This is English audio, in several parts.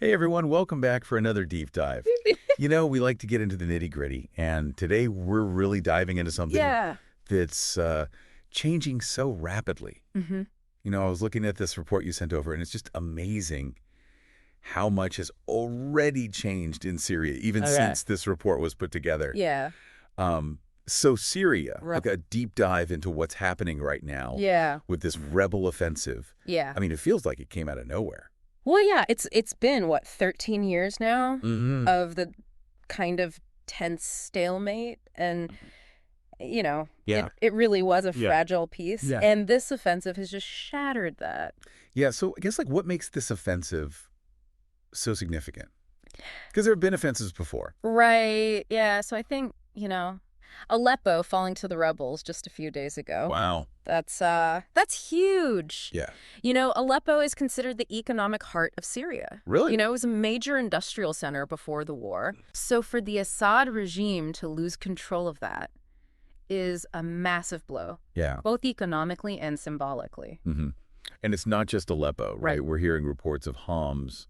Hey everyone, welcome back for another deep dive. We like to get into the nitty-gritty, and today we're really diving into something that's changing so rapidly. I was looking at this report you sent over, and it's just amazing how much has already changed in Syria, even since this report was put together. So Syria, like a deep dive into what's happening right now with this rebel offensive. I mean, it feels like it came out of nowhere. Well, yeah, it's been, what, 13 years now of the kind of tense stalemate. And, it really was a fragile piece. And this offensive has just shattered that. So I guess, what makes this offensive so significant? Because there have been offensives before. Right, yeah. So I think, Aleppo falling to the rebels just a few days ago. Wow. That's huge. Yeah. Aleppo is considered the economic heart of Syria. Really? It was a major industrial center before the war. So for the Assad regime to lose control of that is a massive blow. Yeah. Both economically and symbolically. And it's not just Aleppo, right? We're hearing reports of Homs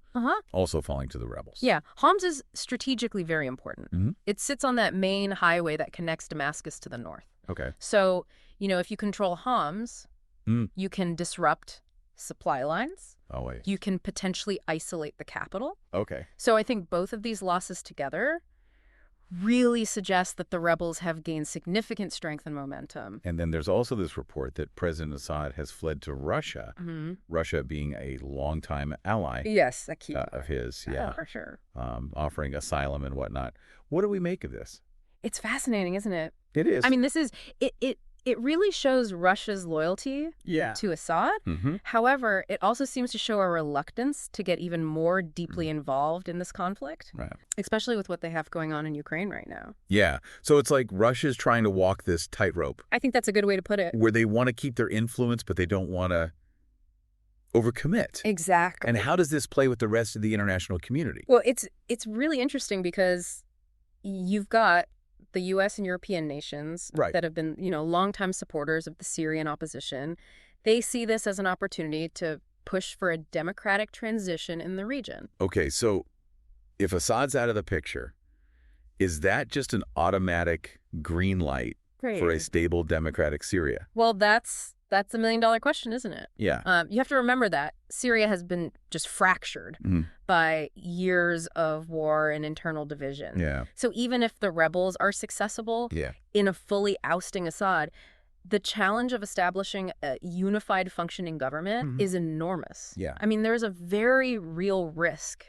also falling to the rebels. Yeah. Homs is strategically very important. It sits on that main highway that connects Damascus to the north. Okay. So, if you control Homs, you can disrupt supply lines. Oh, wait. You can potentially isolate the capital. Okay. So I think both of these losses together really suggest that the rebels have gained significant strength and momentum. And then there's also this report that President Assad has fled to Russia, Russia being a longtime ally Yes, a key of his, for sure. Offering asylum and whatnot. What do we make of this? It's fascinating, isn't it? It is. I mean, it really shows Russia's loyalty to Assad. However, it also seems to show a reluctance to get even more deeply involved in this conflict, especially with what they have going on in Ukraine right now. Yeah. So it's like Russia's trying to walk this tightrope. I think that's a good way to put it. Where they want to keep their influence, but they don't want to overcommit. Exactly. And how does this play with the rest of the international community? Well, it's really interesting because you've got the U.S. and European nations that have been, longtime supporters of the Syrian opposition. They see this as an opportunity to push for a democratic transition in the region. Okay, so if Assad's out of the picture, is that just an automatic green light for a stable democratic Syria? Well, that's a $1 million question, isn't it? Yeah. You have to remember that Syria has been just fractured by years of war and internal division. Yeah. So even if the rebels are successful in a fully ousting Assad, the challenge of establishing a unified functioning government is enormous. Yeah. I mean, there's a very real risk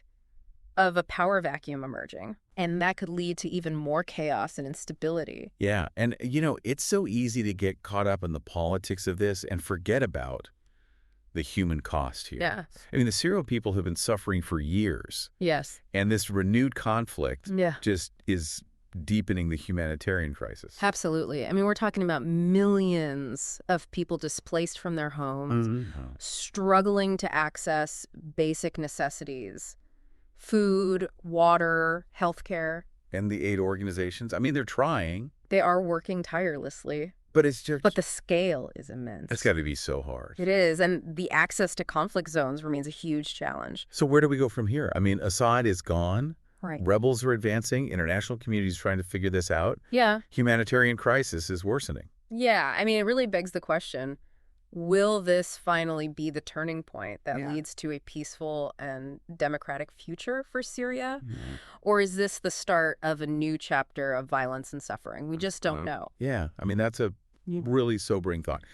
of a power vacuum emerging, and that could lead to even more chaos and instability. Yeah, and it's so easy to get caught up in the politics of this and forget about the human cost here. Yeah. I mean, the Syrian people have been suffering for years. Yes. And this renewed conflict just is deepening the humanitarian crisis. Absolutely. I mean, we're talking about millions of people displaced from their homes, struggling to access basic necessities. Food, water, healthcare. And the aid organizations, I mean, they're trying. They are working tirelessly. But it's just... But the scale is immense. It's got to be so hard. It is. And the access to conflict zones remains a huge challenge. So where do we go from here? I mean, Assad is gone. Right. Rebels are advancing. International community is trying to figure this out. Yeah. Humanitarian crisis is worsening. Yeah. I mean, it really begs the question, will this finally be the turning point that leads to a peaceful and democratic future for Syria? Or is this the start of a new chapter of violence and suffering? We just don't know. Yeah. I mean, that's a really sobering thought.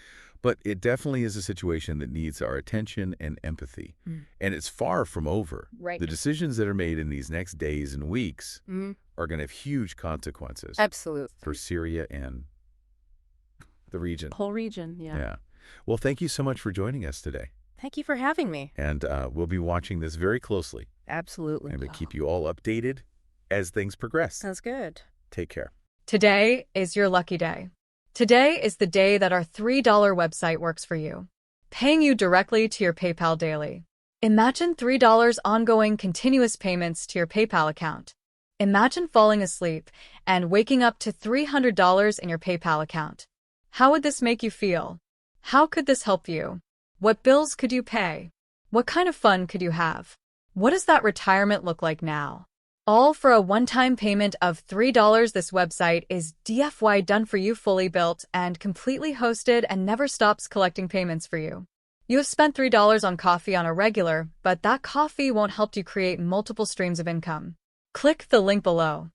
But it definitely is a situation that needs our attention and empathy. And it's far from over. Right. The decisions that are made in these next days and weeks are going to have huge consequences. Absolutely. For Syria and the region. Whole region, yeah. Well, thank you so much for joining us today. Thank you for having me. And we'll be watching this very closely. Absolutely. And we'll keep you all updated as things progress. Sounds good. Take care. Today is your lucky day. Today is the day that our $3 website works for you, paying you directly to your PayPal daily. Imagine $3 ongoing continuous payments to your PayPal account. Imagine falling asleep and waking up to $300 in your PayPal account. How would this make you feel? How could this help you? What bills could you pay? What kind of fun could you have? What does that retirement look like now? All for a one-time payment of $3. This website is DFY done for you, fully built and completely hosted, and never stops collecting payments for you. You have spent $3 on coffee on a regular, but that coffee won't help you create multiple streams of income. Click the link below.